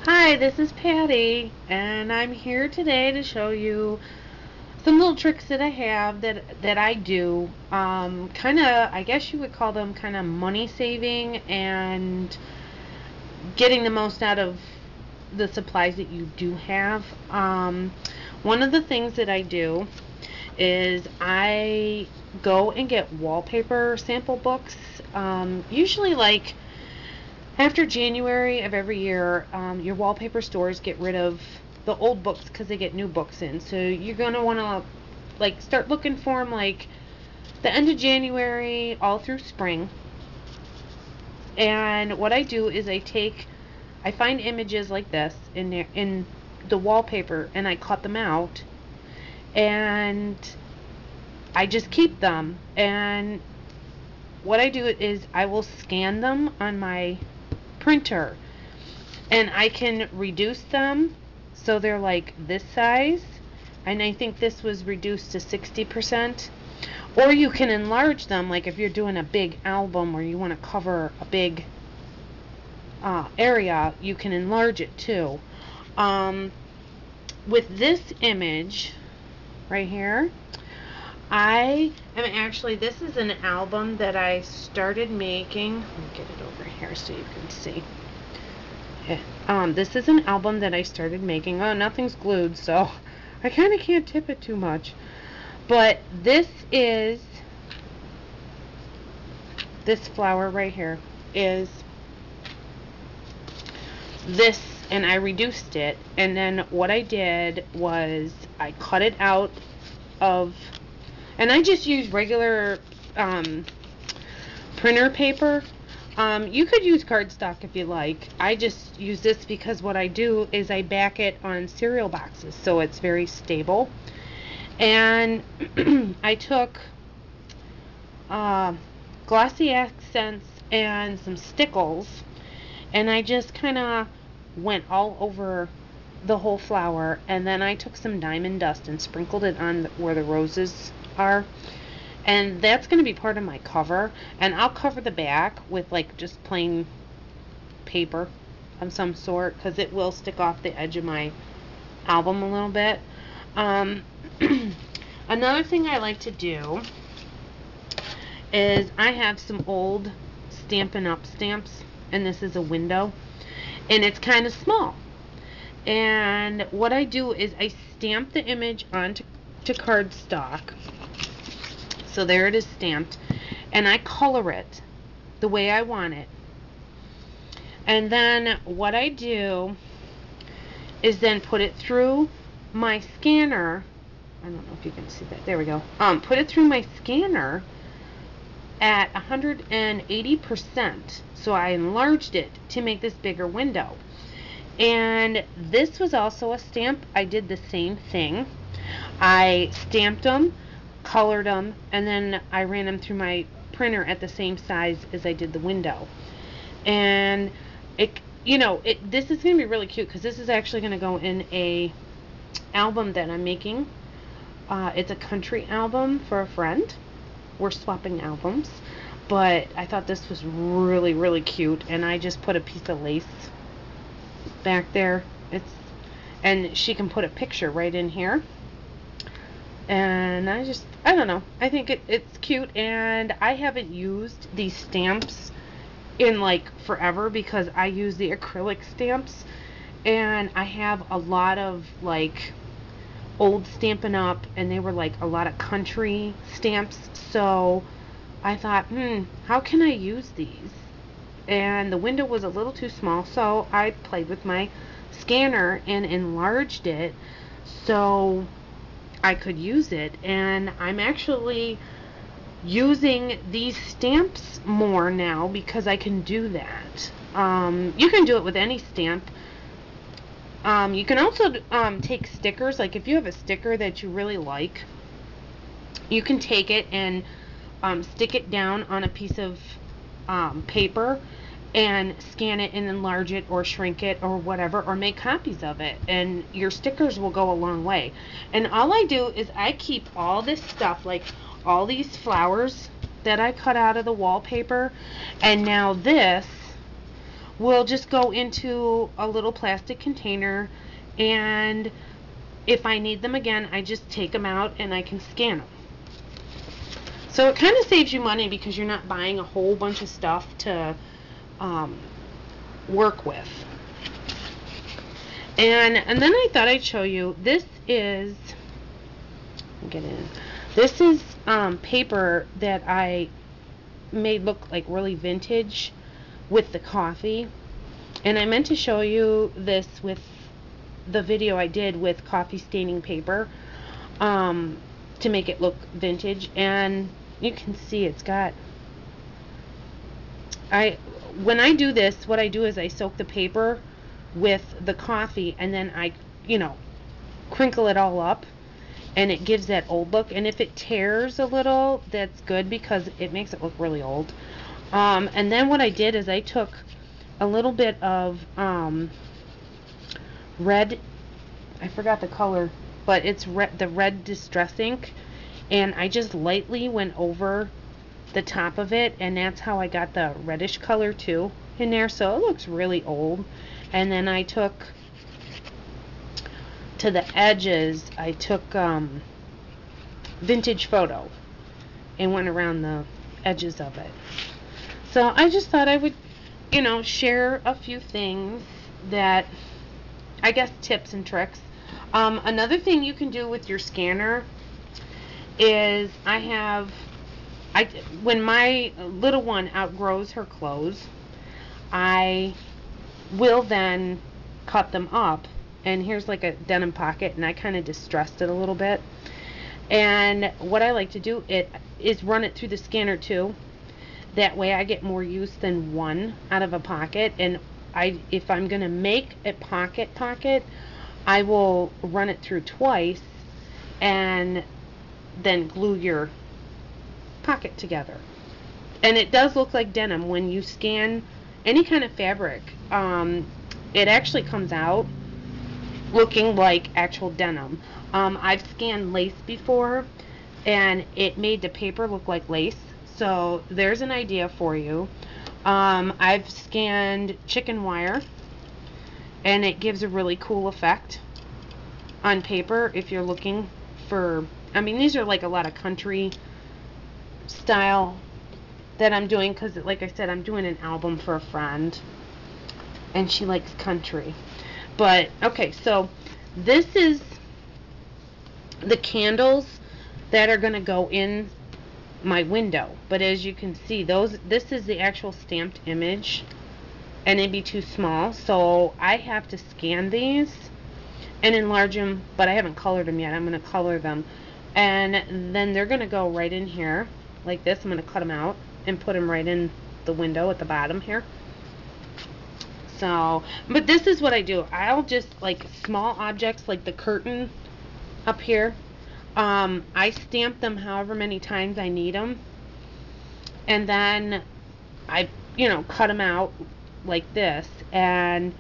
Hi, this is Patty, and I'm here today to show you some little tricks that I have that I do. Kind of, I guess you would call them kind of money saving and getting the most out of the supplies that you do have. One of the things that I do is I go and get wallpaper sample books. Usually, like after January of every year, your wallpaper stores get rid of the old books because they get new books in. So you're gonna want to like start looking for them like the end of January all through spring. And what I do is I find images like this in the wallpaper and I cut them out and I just keep them. And what I do is I will scan them on my printer and I can reduce them so they're like this size, and I think this was reduced to 60%. Or you can enlarge them, like if you're doing a big album or you want to cover a big area, you can enlarge it too. With this image right here, this is an album that I started making. Let me get it over here so you can see. This is an album that I started making. Oh, nothing's glued, so I kind of can't tip it too much. But this flower right here is this, and I reduced it. And then what I did was I cut it out of, and I just use regular printer paper. You could use cardstock if you like. I just use this because what I do is I back it on cereal boxes so it's very stable. And I took glossy accents and some stickles and I just kind of went all over the whole flower, and then I took some diamond dust and sprinkled it on where the roses are. And that's going to be part of my cover, and I'll cover the back with like just plain paper of some sort because it will stick off the edge of my album a little bit. Another thing I like to do is I have some old Stampin' Up stamps, and this is a window, and it's kind of small. And what I do is I stamp the image onto cardstock. So there it is stamped, and I color it the way I want it. And then what I do is then put it through my scanner. I don't know if you can see that. There we go. Put it through my scanner at 180%. So I enlarged it to make this bigger window. And this was also a stamp. I did the same thing. I stamped them, colored them, and then I ran them through my printer at the same size as I did the window. And this is going to be really cute because this is actually going to go in a album that I'm making. It's a country album for a friend. We're swapping albums, but I thought this was really, really cute, and I just put a piece of lace back there. And she can put a picture right in here. And I don't know, I think it's cute. And I haven't used these stamps in like forever because I use the acrylic stamps, and I have a lot of like old Stampin' Up, and they were like a lot of country stamps. So I thought, how can I use these? And the window was a little too small, so I played with my scanner and enlarged it so I could use it. And I'm actually using these stamps more now because I can do that. You can do it with any stamp. You can also take stickers. Like if you have a sticker that you really like, you can take it and stick it down on a piece of paper and scan it and enlarge it or shrink it or whatever, or make copies of it, and your stickers will go a long way. And all I do is I keep all this stuff, like all these flowers that I cut out of the wallpaper, and now this will just go into a little plastic container, and if I need them again, I just take them out and I can scan them. So it kind of saves you money because you're not buying a whole bunch of stuff to work with. And then I thought I'd show you, this is, get in, this is paper that I made look like really vintage with the coffee, and I meant to show you this with the video I did with coffee staining paper to make it look vintage. And you can see it's got, when I do this, what I do is I soak the paper with the coffee, and then I crinkle it all up, and it gives that old look. And if it tears a little, that's good because it makes it look really old. And then what I did is I took a little bit of red, I forgot the color, but it's the red distress ink, and I just lightly went over the top of it, and that's how I got the reddish color too in there, so it looks really old. And then I took, to the edges, I took vintage photo and went around the edges of it. So I just thought I would, share a few things that, I guess, tips and tricks. Another thing you can do with your scanner is when my little one outgrows her clothes, I will then cut them up, and here's like a denim pocket, and I kind of distressed it a little bit. And what I like to do is run it through the scanner too. That way I get more use than one out of a pocket. And if I'm gonna make a pocket, I will run it through twice and then glue your pocket together. And it does look like denim when you scan any kind of fabric. It actually comes out looking like actual denim. I've scanned lace before, and it made the paper look like lace. So there's an idea for you. I've scanned chicken wire, and it gives a really cool effect on paper if you're looking for, these are like a lot of country style that I'm doing, because like I said, I'm doing an album for a friend and she likes country. But okay, so this is the candles that are going to go in my window. But as you can see, this is the actual stamped image, and it'd be too small, so I have to scan these and enlarge them, but I haven't colored them yet. I'm going to color them, and then they're going to go right in here like this. I'm going to cut them out and put them right in the window at the bottom here. So, but this is what I do. I'll just, like, small objects like the curtain up here, I stamp them however many times I need them, and then I cut them out like this, and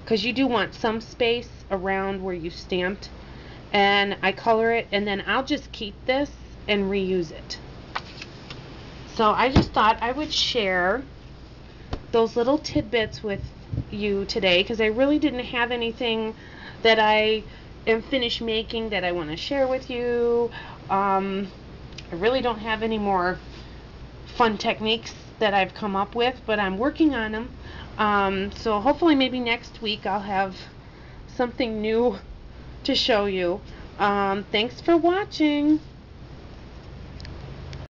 because you do want some space around where you stamped, and I color it, and then I'll just keep this and reuse it. So I just thought I would share those little tidbits with you today, because I really didn't have anything that I am finished making that I want to share with you. I really don't have any more fun techniques that I've come up with, but I'm working on them. So hopefully maybe next week I'll have something new to show you. Thanks for watching.